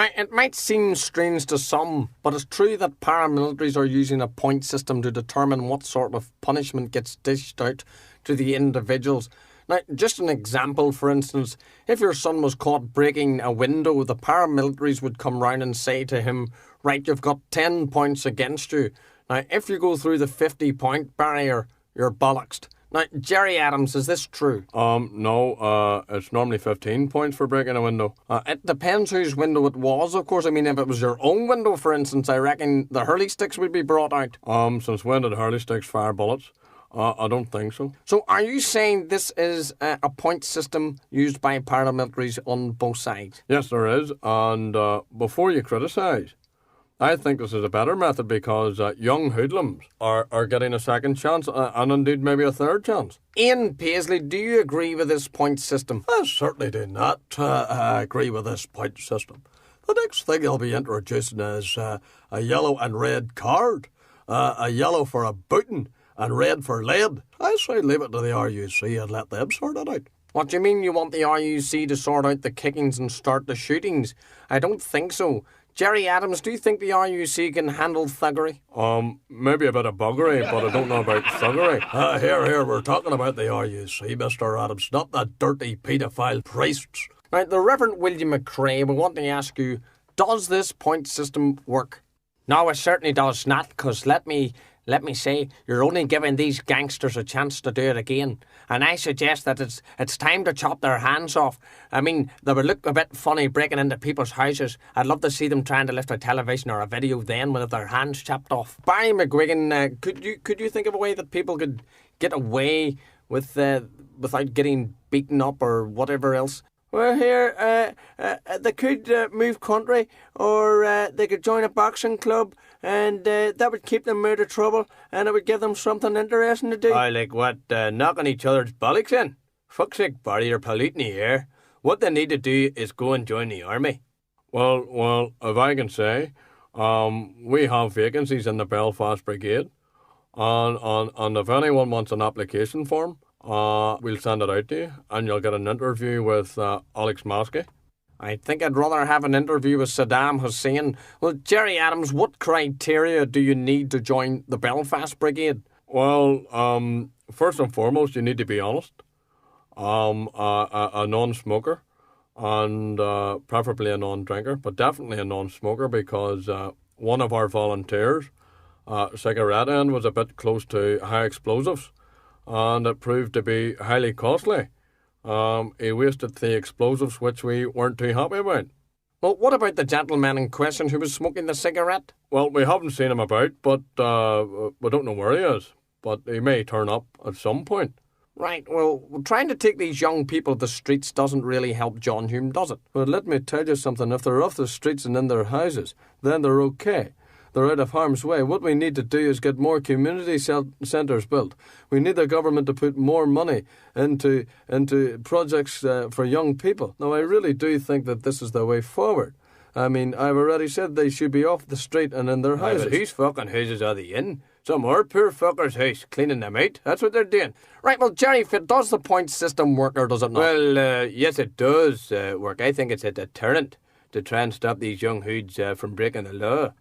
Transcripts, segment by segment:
Now, it might seem strange to some, but it's true that paramilitaries are using a point system to determine what sort of punishment gets dished out to the individuals. Now, just an example, for instance, if your son was caught breaking a window, the paramilitaries would come round and say to him, right, you've got 10 points against you. Now, if you go through the 50-point barrier, you're bollocksed. Now, Jerry Adams, is this true? No, it's normally 15 points for breaking a window. It depends whose window it was, of course. I mean, if it was your own window, for instance, I reckon the hurley sticks would be brought out. Since when did hurley sticks fire bullets? I don't think so. So are you saying this is a point system used by paramilitaries on both sides? Yes, there is. And before you criticise, I think this is a better method because young hoodlums are getting a second chance and indeed maybe a third chance. Ian Paisley, do you agree with this point system? I certainly do not agree with this point system. The next thing he'll be introducing is a yellow and red card, a yellow for a booting and red for lead. I say leave it to the RUC and let them sort it out. What do you mean you want the RUC to sort out the kickings and start the shootings? I don't think so. Jerry Adams, do you think the RUC can handle thuggery? Maybe a bit of buggery, but I don't know about thuggery. Here, we're talking about the RUC, Mr. Adams, not the dirty paedophile priests. Right, the Reverend William McCrae, we want to ask you, does this point system work? No, it certainly does not, because let me say, you're only giving these gangsters a chance to do it again. And I suggest that it's time to chop their hands off. I mean, they would look a bit funny breaking into people's houses. I'd love to see them trying to lift a television or a video then with their hands chopped off. Barry McGuigan, could you think of a way that people could get away with without getting beaten up or whatever else? Well, here, they could move country, or they could join a boxing club, and that would keep them out of trouble, and it would give them something interesting to do. Like what, knocking each other's bollocks in? Fuck's sake, Barry, you're polluting the air. What they need to do is go and join the army. Well, if I can say, we have vacancies in the Belfast Brigade, and if anyone wants an application form, we'll send it out to you, and you'll get an interview with Alex Maskey. I think I'd rather have an interview with Saddam Hussein. Well, Jerry Adams, what criteria do you need to join the Belfast Brigade? Well, first and foremost, you need to be honest, a non-smoker, and preferably a non-drinker, but definitely a non-smoker, because one of our volunteers' cigarette end was a bit close to high explosives, and it proved to be highly costly. He wasted the explosives, which we weren't too happy about. Well, what about the gentleman in question who was smoking the cigarette? Well, we haven't seen him about, but we don't know where he is. But he may turn up at some point. Right, well, trying to take these young people to the streets doesn't really help John Hume, does it? But let me tell you something, if they're off the streets and in their houses, then they're okay. They're out of harm's way. What we need to do is get more community centres built. We need the government to put more money into projects for young people. Now, I really do think that this is the way forward. I mean, I've already said they should be off the street and in their houses. But whose fucking houses are they in? Some more poor fucker's house, cleaning them out. That's what they're doing. Right, well, Jerry, does the point system work or does it not? Well, yes, it does work. I think it's a deterrent to try and stop these young hoods from breaking the law.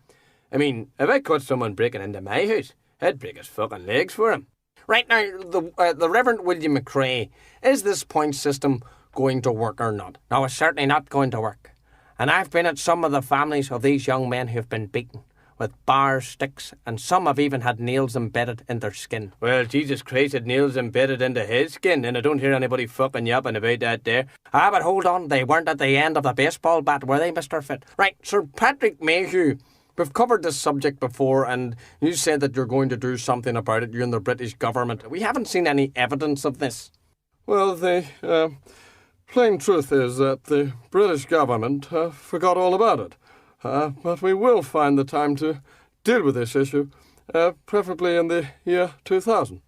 I mean, if I caught someone breaking into my house, I'd break his fucking legs for him. Right, now, the Reverend William McCrae, is this point system going to work or not? No, it's certainly not going to work. And I've been at some of the families of these young men who've been beaten with bars, sticks, and some have even had nails embedded in their skin. Well, Jesus Christ, had nails embedded into his skin, and I don't hear anybody fucking yapping about that there. But hold on, they weren't at the end of the baseball bat, were they, Mr. Fit? Right, Sir Patrick Mayhew, we've covered this subject before, and you said that you're going to do something about it, you and the British government. We haven't seen any evidence of this. Well, the plain truth is that the British government forgot all about it. But we will find the time to deal with this issue, preferably in the year 2000.